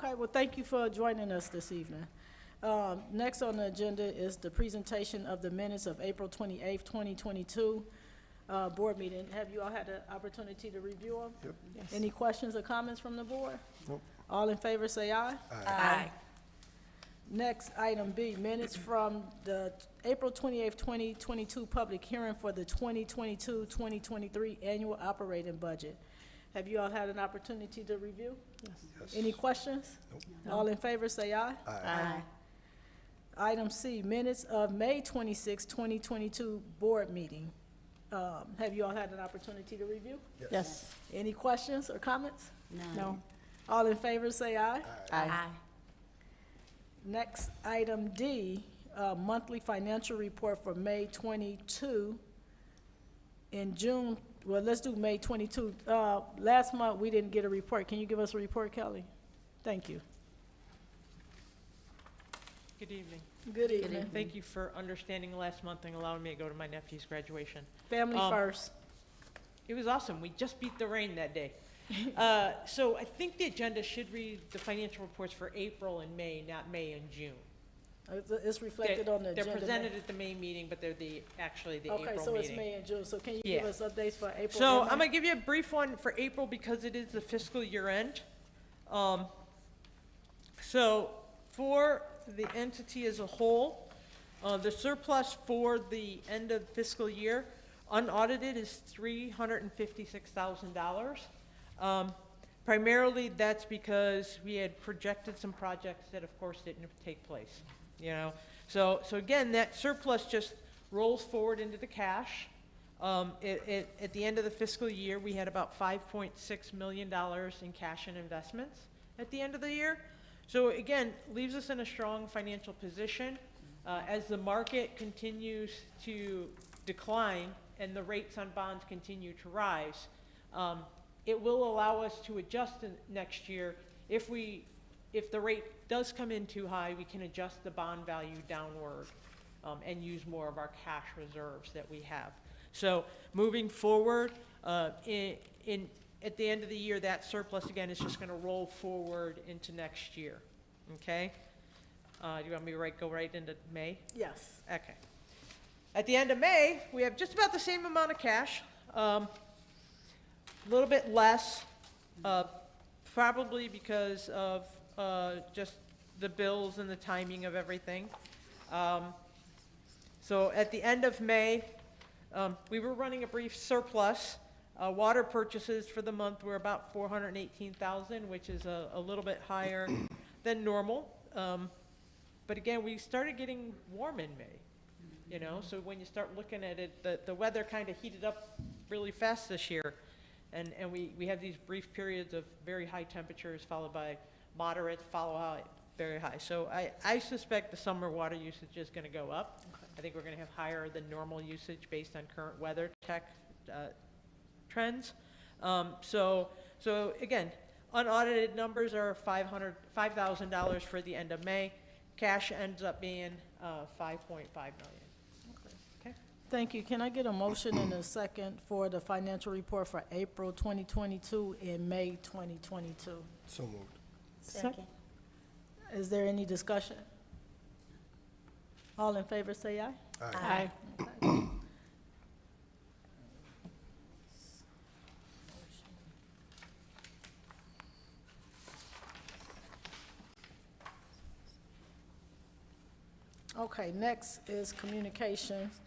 Okay, well, thank you for joining us this evening. Next on the agenda is the presentation of the minutes of April 28th, 2022 board meeting. Have you all had the opportunity to review them? Yep. Yes. Any questions or comments from the board? Nope. All in favor say aye. Aye. Next, item B, minutes from the April 28th, 2022 public hearing for the 2022-2023 annual operating budget. Have you all had an opportunity to review? Yes. Any questions? Nope. No. All in favor say aye. Aye. Item C, minutes of May 26, 2022 board meeting. Have you all had an opportunity to review? Yes. Any questions or comments? No. All in favor say aye. Aye. Next, item D, monthly financial report for May 22. In June, well, let's do May 22. Last month, we didn't get a report. Can you give us a report, Kelly? Thank you. Good evening. Good evening. Thank you for understanding last month and allowing me to go to my nephew's graduation. Family first. It was awesome. We just beat the rain that day. So I think the agenda should read the financial reports for April and May, not May and June. It's reflected on the agenda. They're presented at the May meeting, but they're actually the April meeting. Okay, so it's May and June. So can you Yeah. give us updates for April? So and I'm May? gonna give you a brief one for April because it is the fiscal year end. So for the entity as a whole, the surplus for the end of fiscal year, unaudited, is $356,000. Primarily, that's because we had projected some projects that, of course, didn't take place. You know, so again, that surplus just rolls forward into the cash. At the end of the fiscal year, we had about $5.6 million in cash and investments at the end of the year. So again, leaves us in a strong financial position. As the market continues to decline and the rates on bonds continue to rise, it will allow us to adjust next year. If the rate does come in too high, we can adjust the bond value downward and use more of our cash reserves that we have. So moving forward, at the end of the year, that surplus, again, is just going to roll forward into next year, okay? Do you want me to go right into May? Yes. Okay. At the end of May, we have just about the same amount of cash, a little bit less, probably because of just the bills and the timing of everything. So at the end of May, we were running a brief surplus. Water purchases for the month were about $418,000, which is a little bit higher than normal. But again, we started getting warm in May, you know, so when you start looking at it, the weather kind of heated up really fast this year. And we have these brief periods of very high temperatures followed by moderate, very high. So I suspect the summer water usage is going to go up. Okay. I think we're going to have higher than normal usage based on current weather tech trends. So again, unaudited numbers are $5,000 for the end of May. Cash ends up being $5.5 million. Okay. Thank you. Can I get a motion and a second for the financial report for April 2022 and May 2022? So moved. Second. Is there any discussion? All in favor say aye. Aye. Okay. Okay, next is communications.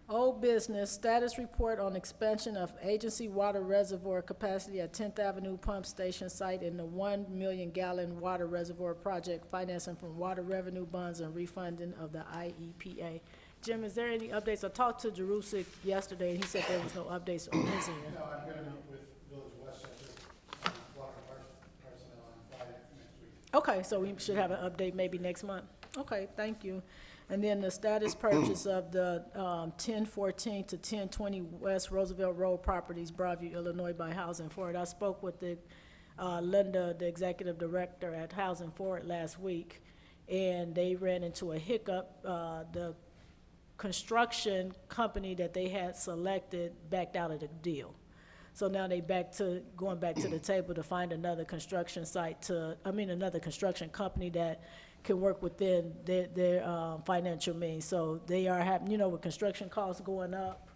Old business, status report on expansion of agency water reservoir capacity at 10th Avenue Pump Station site in the 1 million gallon water reservoir project, financing from water revenue bonds and refunding of the IEPA. Jim, is there any updates? I talked to Jerusik yesterday, and he said there was no updates on his end. No, I'm going to meet with Village Westchester, water personnel on Friday next week. Okay, so we should have an update maybe next month. Okay, thank you. And then the status purchase of the 1014 to 1020 West Roosevelt Road properties, Broadview, Illinois, by Housing Forward. I spoke with the Linda, the executive director at Housing Forward last week, and they ran into a hiccup. The construction company that they had selected backed out of the deal. So now they going back to the table to find another construction site another construction company that can work within their financial means. So they are having, with construction costs going up,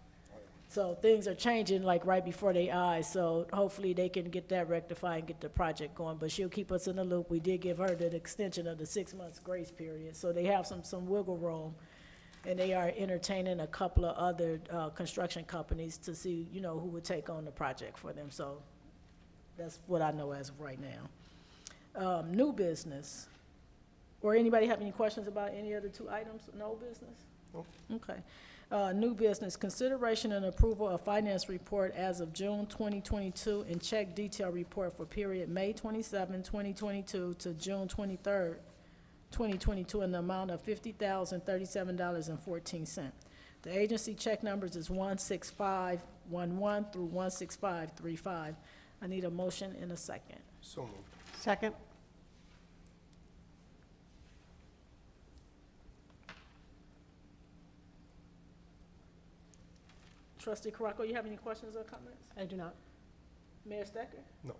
so things are changing like right before their eyes. So hopefully they can get that rectified and get the project going. But she'll keep us in the loop. We did give her the extension of the 6 months grace period. So they have some wiggle room. And they are entertaining a couple of other construction companies to see, who would take on the project for them. So that's what I know as of right now. New business. Or anybody have any questions about any of the two items? No business? No. Okay. New business, consideration and approval of finance report as of June 2022 and check detail report for period May 27, 2022 to June 23rd, 2022 in the amount of $50,037.14. The agency check numbers is 16511 through 16535. I need a motion and a second. So moved. Second. Trustee Caraco, you have any questions or comments? I do not. Mayor Stecker? No.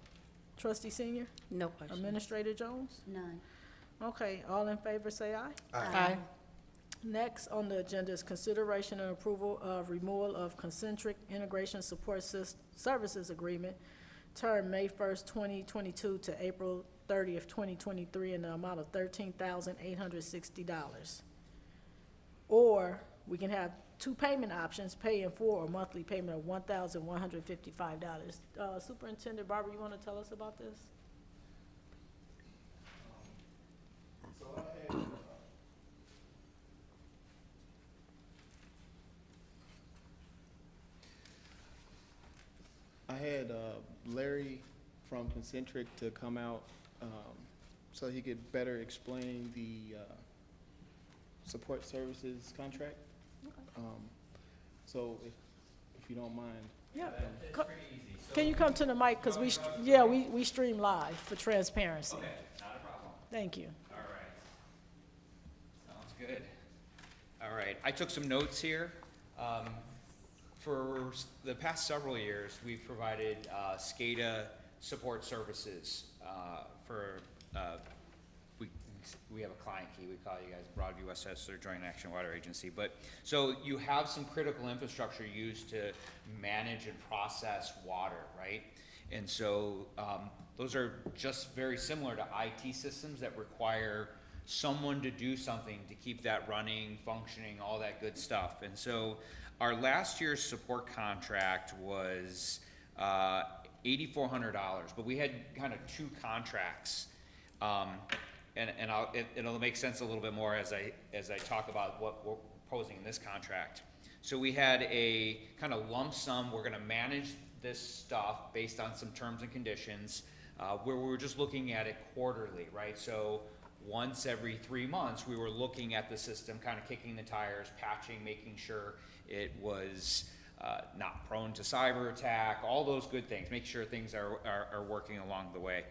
Trustee Senior? No question. Administrator Jones? None. Okay, all in favor say aye. Aye. Next on the agenda is consideration and approval of removal of concentric integration support services agreement, term May 1st, 2022 to April 30th, 2023 in the amount of $13,860. Or we can have two payment options, pay in full or monthly payment of $1,155. Superintendent Barber, you want to tell us about this? I had Larry from Concentric to come out so he could better explain the support services contract. So if you don't mind. Yeah. It's Co- pretty easy. So Can you come to the mic, because we stream live for transparency. Okay, not a problem. Thank you. All right. Sounds good. All right, I took some notes here. For the past several years, we've provided SCADA support services for, we have a client key, we call you guys Broadview Westchester Joint Action Water Agency. But, so you have some critical infrastructure used to manage and process water, right? And so those are just very similar to IT systems that require someone to do something to keep that running, functioning, all that good stuff. And so our last year's support contract was $8,400, but we had kind of two contracts. It'll make sense a little bit more as I talk about what we're proposing in this contract. So we had a kind of lump sum, we're gonna manage this stuff based on some terms and conditions, where we were just looking at it quarterly, right? So once every 3 months, we were looking at the system, kind of kicking the tires, patching, making sure it was not prone to cyber attack, all those good things, make sure things are working along the way.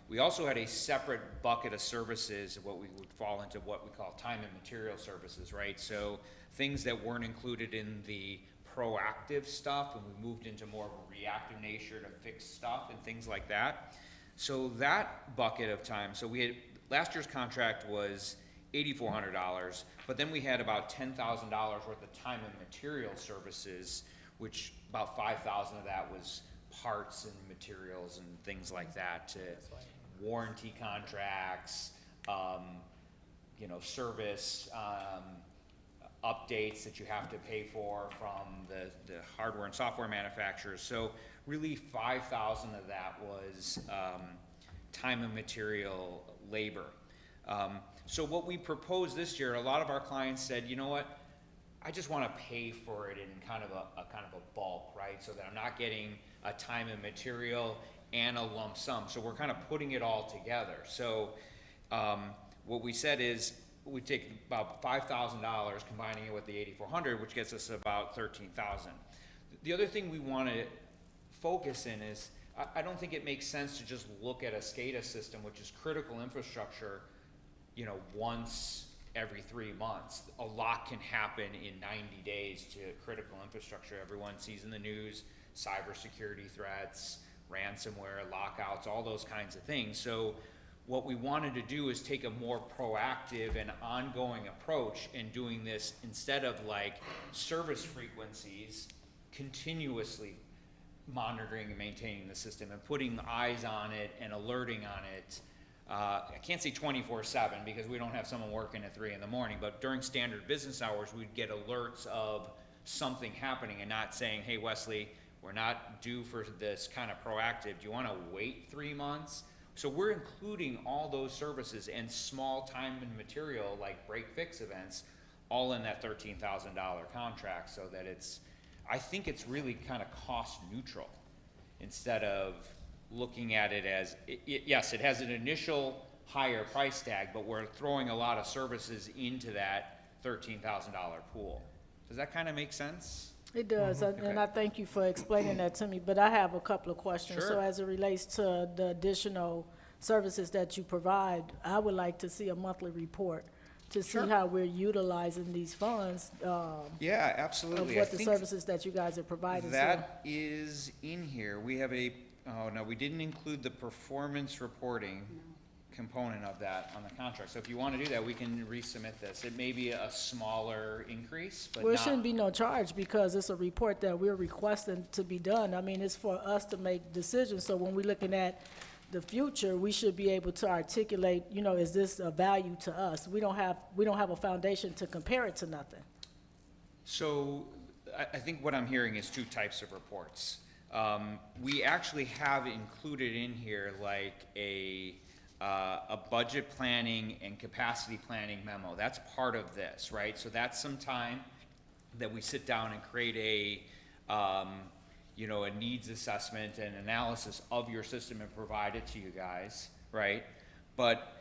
We also had a separate bucket of services, what we would fall into what we call time and material services, right? So things that weren't included in the proactive stuff, and we moved into more of a reactive nature to fix stuff and things like that. So that bucket of time, so we had, last year's contract was $8,400, but then we had about $10,000 worth of time and material services, which about 5,000 of that was parts and materials and things like that, to warranty contracts, service updates that you have to pay for from the hardware and software manufacturers. So really 5,000 of that was time and material labor. So what we proposed this year, a lot of our clients said, you know what, I just want to pay for it in kind of a bulk, right? So that I'm not getting a time and material and a lump sum. So we're kind of putting it all together. So what we said is we take about $5,000, combining it with the $8,400, which gets us about $13,000. The other thing we want to focus in is, I don't think it makes sense to just look at a SCADA system, which is critical infrastructure, once every 3 months. A lot can happen in 90 days to critical infrastructure. Everyone sees in the news cybersecurity threats, ransomware, lockouts, all those kinds of things. So what we wanted to do is take a more proactive and ongoing approach in doing this instead of like service frequencies, continuously monitoring and maintaining the system and putting eyes on it and alerting on it. I can't say 24/7 because we don't have someone working at 3 in the morning, but during standard business hours, we'd get alerts of something happening and not saying, hey, Wesley, we're not due for this kind of proactive. Do you want to wait 3 months? So we're including all those services and small time and material like break fix events all in that $13,000 contract, so that I think it's really kind of cost neutral instead of looking at it as, yes, it has an initial higher price tag, but we're throwing a lot of services into that $13,000 pool. Does that kind of make sense? It does, and Okay. I thank you for explaining that to me, but I have a couple of questions. So Sure. as it relates to the additional services that you provide, I would like to see a monthly report to see Sure. how we're utilizing these funds, Yeah, of absolutely. I what the think services that you guys are providing. So that is in here. We have oh no, we didn't include the performance reporting component of that on the contract. So if you want to do that, we can resubmit this. It may be a smaller increase, but Well, it not. shouldn't be no charge because it's a report that we're requesting to be done. I mean, it's for us to make decisions, so when we're looking at the future, we should be able to articulate, is this a value to us? We don't have a foundation to compare it to nothing. So I think what I'm hearing is two types of reports. We actually have included in here like a budget planning and capacity planning memo. That's part of this, right? So that's some time that we sit down and create a needs assessment and analysis of your system and provide it to you guys, right? But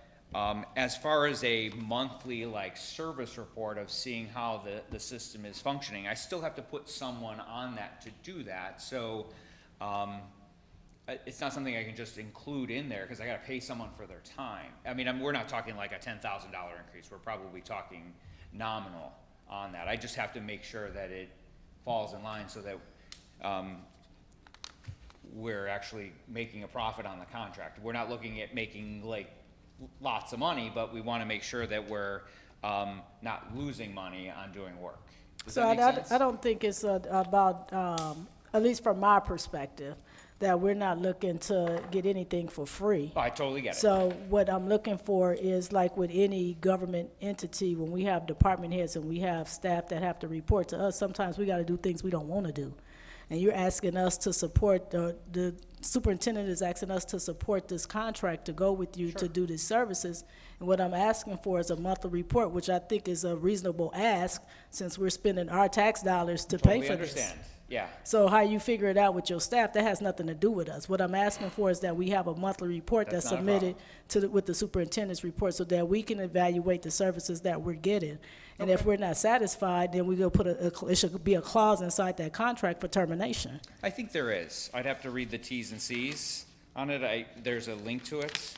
as far as a monthly like service report of seeing how the system is functioning, I still have to put someone on that to do that. So it's not something I can just include in there because I got to pay someone for their time. I mean, we're not talking like a $10,000 increase. We're probably talking nominal on that. I just have to make sure that it falls in line so that we're actually making a profit on the contract. We're not looking at making like lots of money, but we want to make sure that we're not losing money on doing work. Does So that make sense? I don't think it's about, at least from my perspective, that we're not looking to get anything for free. Oh, I totally get it. So what I'm looking for is like with any government entity, when we have department heads and we have staff that have to report to us, sometimes we got to do things we don't want to do. And you're asking us to support, the superintendent is asking us to support this contract to go with you to do these services. And what I'm asking for is a monthly report, which I think is a reasonable ask since we're spending our tax dollars to pay Totally for this. understand. Yeah. So how you figure it out with your staff, that has nothing to do with us. What I'm asking for is that we have a monthly report that's That's not a submitted with the superintendent's report so that we can evaluate the services that we're getting. And if we're not satisfied, then we go it should be a clause inside that contract for termination. I think there is. I'd have to read the T's and C's on it. There's a link to it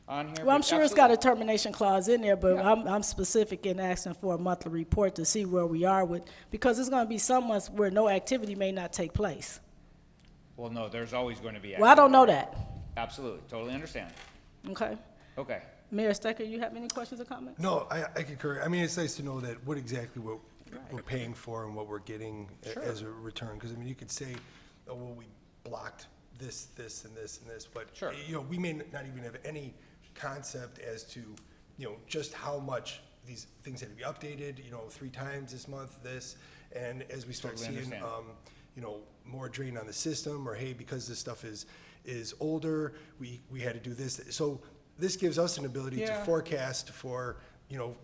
on here. Well, I'm but sure it's got a absolutely. termination clause in there, but Yeah. I'm specific in asking for a monthly report to see where we are with, because there's gonna be some months where no activity may not take place. Well, no, there's always going to be. Well, I don't know activity. that, Absolutely. Totally understand. okay? Okay. Mayor Stecker, you have any questions or comments? No, I concur. I mean, it's nice to know that what exactly we're paying for and what we're getting as a return. Because, I mean, you could say, oh, well, we blocked this, and this, and this. But, Sure. We may not even have any concept as to, just how much these things had to be updated, 3 times this month, this. And as we start Totally seeing, understand. more drain on the system, or hey, because this stuff is older, we had to do this. So this gives us an ability to Yeah. forecast for,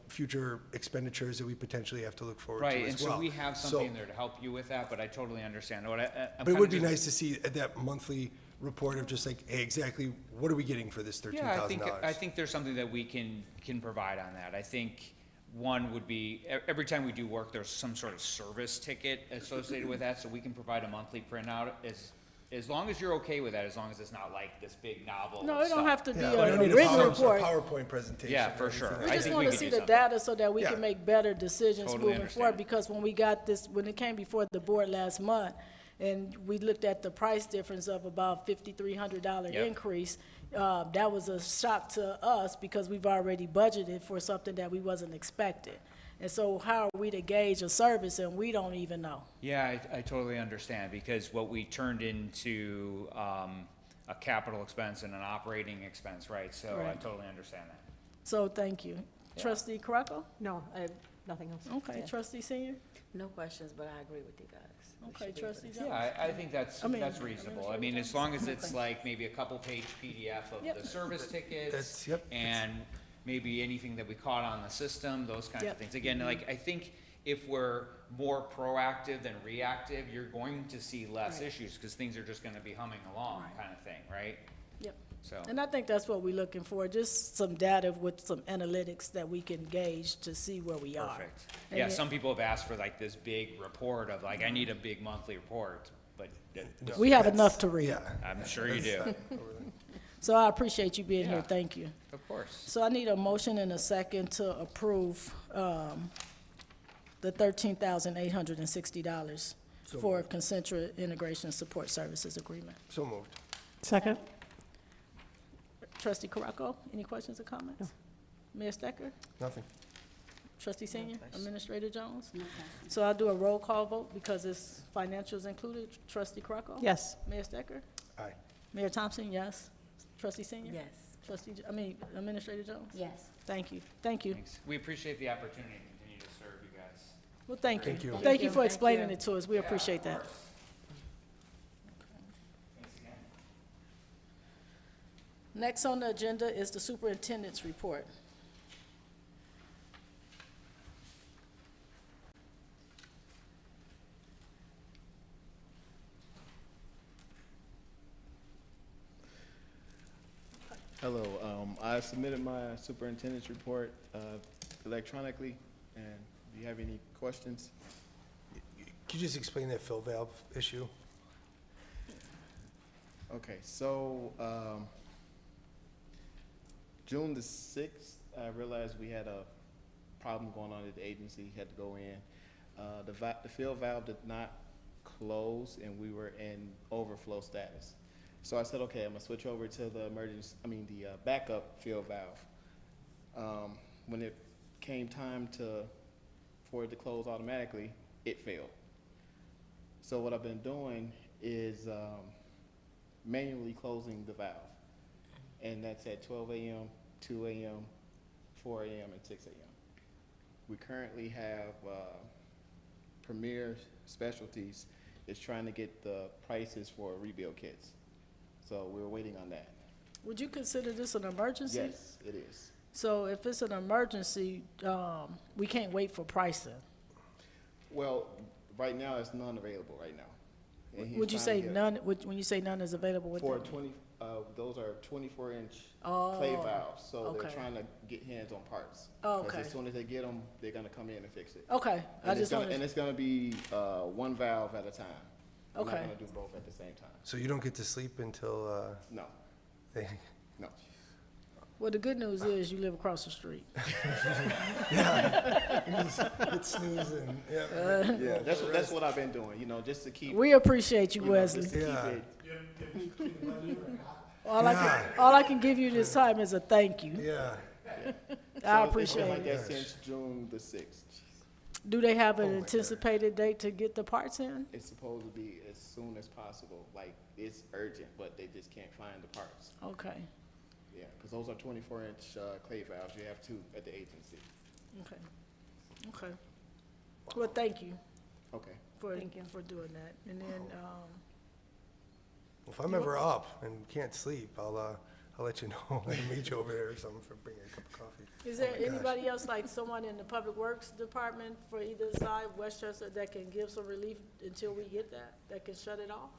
future expenditures that we potentially have to look forward Right. to And as well. so we have something there to help you with that, but I totally understand. I'm But it kinda would be just- nice to see that monthly report of just like, hey, exactly, what are we getting for this $13,000? Yeah, I think there's something that we can provide on that. I think one would be, every time we do work, there's some sort of service ticket associated with that, so we can provide a monthly printout as long as you're okay with that, as long as it's not like this big novel. No, it don't stuff. have to be Yeah, we don't a need written a report. PowerPoint presentation. Yeah, or for anything sure. like We I that. just think want we to could see do the something. data so that we Yeah. can make better decisions Totally moving forward. understand. Because when we got this, when it came before the board last month, and we looked at the price difference of about $5,300 Yep. increase, that was a shock to us because we've already budgeted for something that we wasn't expecting. And so how are we to gauge a service and we don't even know? Yeah, I totally understand, because what we turned into, a capital expense and an operating expense, right? So I Right. totally understand that. So thank you. Yeah. Trustee Caraco? No, I have nothing else. Okay, Yeah. trustee Senior? No questions, but I agree with you guys. We Okay, should be trustee able to- Jones? Yeah, I think that's I mean, reasonable. I Administrator mean, as Jones? long as it's Okay. like maybe a couple page PDF of Yep. the service tickets. That's- yep, And maybe anything that we caught on the system, those kinds of Yep. things. Again, like, I think if we're more proactive than reactive, you're going to see less issues, because things are just gonna be humming along, Right. kind of thing, right? Yep. So, And I think that's what we're looking for, just some data with some analytics that we can gauge to see where we are. perfect. And Yeah, then- some people have asked for like this big report of like, I need a big monthly report, but No, We have that's- enough to read. Yeah. I'm sure you do. That's not overly- So I appreciate you being here, Yeah. thank you. Of course. So I need a motion and a second to approve the $13,860 So for moved. Concentra Integration Support Services Agreement. So moved. Second? Trustee Caraco, any questions or comments? Mayor Stecker? Nothing. Trustee Senior? questions. Administrator Jones? No questions. So I'll do a roll call vote because it's financials included. Trustee Caraco? Yes. Mayor Stecker? Aye. Mayor Thompson, yes. Trustee Senior? Yes. Administrator Jones? Yes. Thank you, thank you. Thanks. We appreciate the opportunity to continue to serve you guys. Well, thank you. Thank you. Thank you for Thank explaining you. it to us. We appreciate that. Thanks again. Next on the agenda is the superintendent's report. Hello, I submitted my superintendent's report electronically, and if you have any questions? Could you just explain that fill valve issue? Okay, so, June the 6th, I realized we had a problem going on at the agency, had to go in. The fill valve did not close, and we were in overflow status. So I said, okay, I'm gonna switch over to the backup fill valve. When it came time for it to close automatically, it failed. So what I've been doing is, manually closing the valve. And that's at 12 a.m., 2 a.m., 4 a.m., and 6 a.m. We currently have Premier Specialties is trying to get the prices for rebuild kits. So we're waiting on that. Would you consider this an emergency? Yes, it is. So if it's an emergency, we can't wait for pricing. Well, right now, it's none available right now. And he's Would you trying say to get- none, when you say none is available, what For that mean? 20, those are 24-inch Oh, clay valves, so they're okay. trying to get hands on parts. Oh, 'Cause okay. as soon as they get them, they're gonna come in and fix it. Okay, I just And wanted, it's gonna be, one valve at a time. We're not Okay. gonna do both at the same time. So you don't get to sleep until, No, they, no. well, the good news is you live across the street. hit snooze and, yeah. Yeah, that's what I've been doing, you know, just to keep. We appreciate you, you know, Wesley. just to keep Yeah. it- All I can give you this time is a thank you. Yeah. I So it's been appreciate like it. that since June the 6th. Do they have Oh an my anticipated date to get the parts in? It's supposed to be as soon as possible, like, it's urgent, but they just can't find the parts. Okay, Yeah, because those are 24-inch clay valves, you have two at the agency. okay, okay. Well, thank you Okay. for doing that. And then, If I'm ever up and can't sleep, I'll let you know. I'll meet you over there or something for bringing a cup of coffee. is there Oh my gosh. anybody else, like someone in the Public Works Department for either side, Westchester, that can give some relief until we get that can shut it off?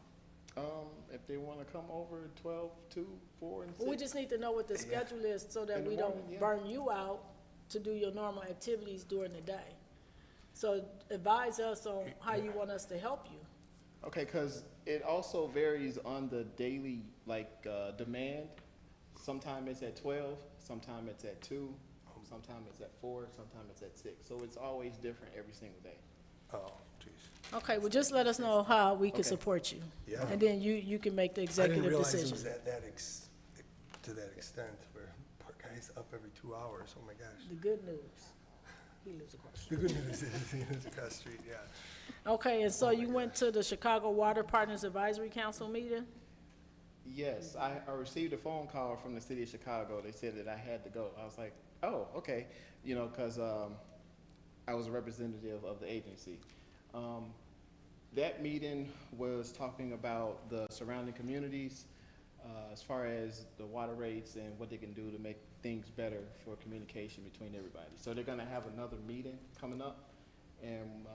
If they want to come over 12, 2, 4, and 6. Well, we just need to know what the schedule is so that In the we don't morning, yeah. burn you out to do your normal activities during the day. So advise us on how you want us to help you. Okay, because it also varies on the daily, like, demand. Sometime it's at 12, sometime it's at 2, sometime it's at 4, sometime it's at 6. So it's always different every single day. Oh, jeez. Okay, well, just let us know how we can Okay. support you. Yeah. And then you can make the I didn't executive realize it decision. was to that extent, where poor guy's up every 2 hours, oh my gosh. The good news, he lives across. The good news is, he lives across the street, yeah. Okay, and so you went to the Chicago Water Partners Advisory Council meeting? Yes, I received a phone call from the city of Chicago. They said that I had to go. I was like, oh, okay, you know, because I was a representative of the agency. That meeting was talking about the surrounding communities as far as the water rates and what they can do to make things better for communication between everybody. So they're gonna have another meeting coming up, and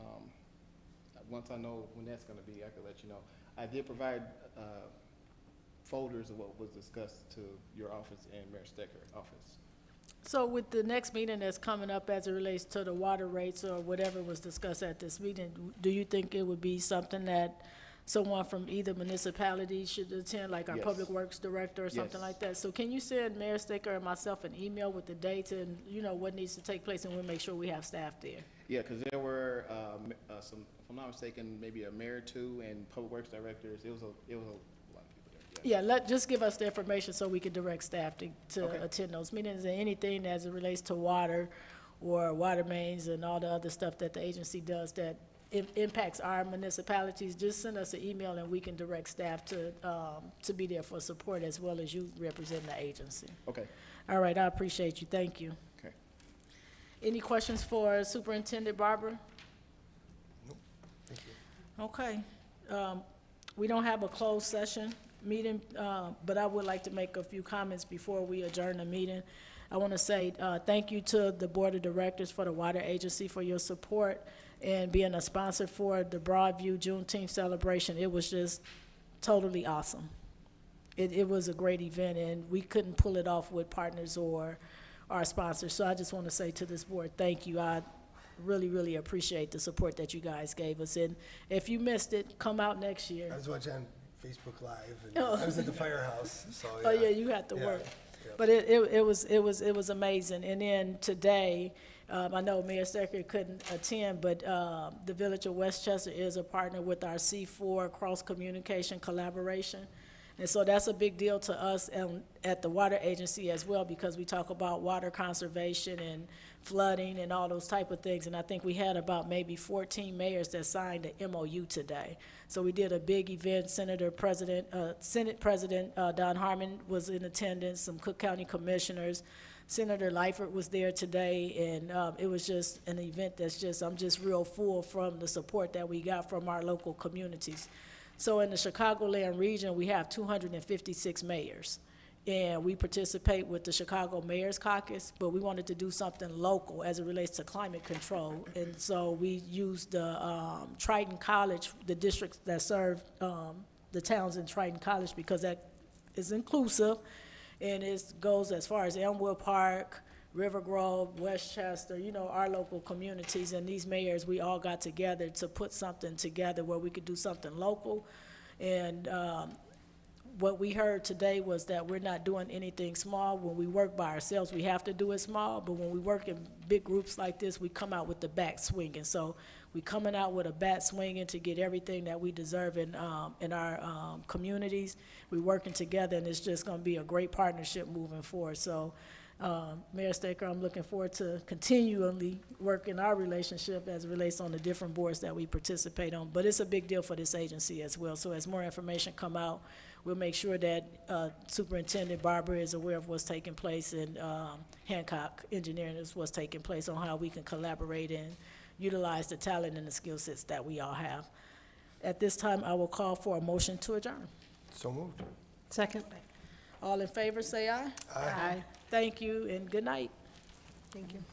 once I know when that's gonna be, I can let you know. I did provide folders of what was discussed to your office and Mayor Stecker's office. So with the next meeting that's coming up as it relates to the water rates or whatever was discussed at this meeting, do you think it would be something that someone from either municipality should attend, like our Yes. Public Works Director or something Yes. like that? So can you send Mayor Sticker and myself an email with the dates and, you know, what needs to take place, and we'll make sure we have staff there? Yeah, because there were some, if I'm not mistaken, maybe a mayor or two and public works directors. It was a lot of people there. Yeah, just give us the information so we can direct staff to Okay. attend those meetings, and anything as it relates to water or water mains and all the other stuff that the agency does that impacts our municipalities, just send us an email and we can direct staff to be there for support as well as you representing the agency. Okay. All right, I appreciate you, thank you. Okay. Any questions for Superintendent Barber? Nope, thank you. Okay. We don't have a closed session meeting, but I would like to make a few comments before we adjourn the meeting. I want to say thank you to the Board of Directors for the Water Agency for your support and being a sponsor for the Broadview Juneteenth celebration. It was just totally awesome. It was a great event, and we couldn't pull it off with partners or our sponsors. So I just want to say to this board, thank you. I really, really appreciate the support that you guys gave us. And if you missed it, come out next year. I was watching on Facebook Live, and Oh. I was at the firehouse, so yeah. Oh, yeah, you had to Yeah, work. yeah. But it was amazing. And then today, I know Mayor Stecker couldn't attend, but the Village of Westchester is a partner with our C4 cross-communication collaboration. And so that's a big deal to us at the Water Agency as well, because we talk about water conservation and flooding and all those type of things. And I think we had about maybe 14 mayors that signed the MOU today. So we did a big event. Senate President Don Harmon was in attendance, some Cook County commissioners. Senator Lightfoot was there today, and it was just an event I'm just real full from the support that we got from our local communities. So in the Chicagoland region, we have 256 mayors, and we participate with the Chicago Mayor's Caucus, but we wanted to do something local as it relates to climate control. And so we used the Triton College, the districts that serve the towns in Triton College, because that is inclusive, and it goes as far as Elmwood Park, River Grove, Westchester, you know, our local communities, and these mayors, we all got together to put something together where we could do something local. And what we heard today was that we're not doing anything small. When we work by ourselves, we have to do it small, but when we work in big groups like this, we come out with the bat swinging. So we coming out with a bat swinging to get everything that we deserve in our communities. We're working together, and it's just gonna be a great partnership moving forward. So Mayor Staker, I'm looking forward to continually working our relationship as it relates on the different boards that we participate on. But it's a big deal for this agency as well. So as more information come out, we'll make sure that Superintendent Barber is aware of what's taking place, and Hancock Engineering is what's taking place on how we can collaborate and utilize the talent and the skill sets that we all have. At this time, I will call for a motion to adjourn. So moved. Second. All in favor, say aye. Aye. Thank you, and good night. Thank you.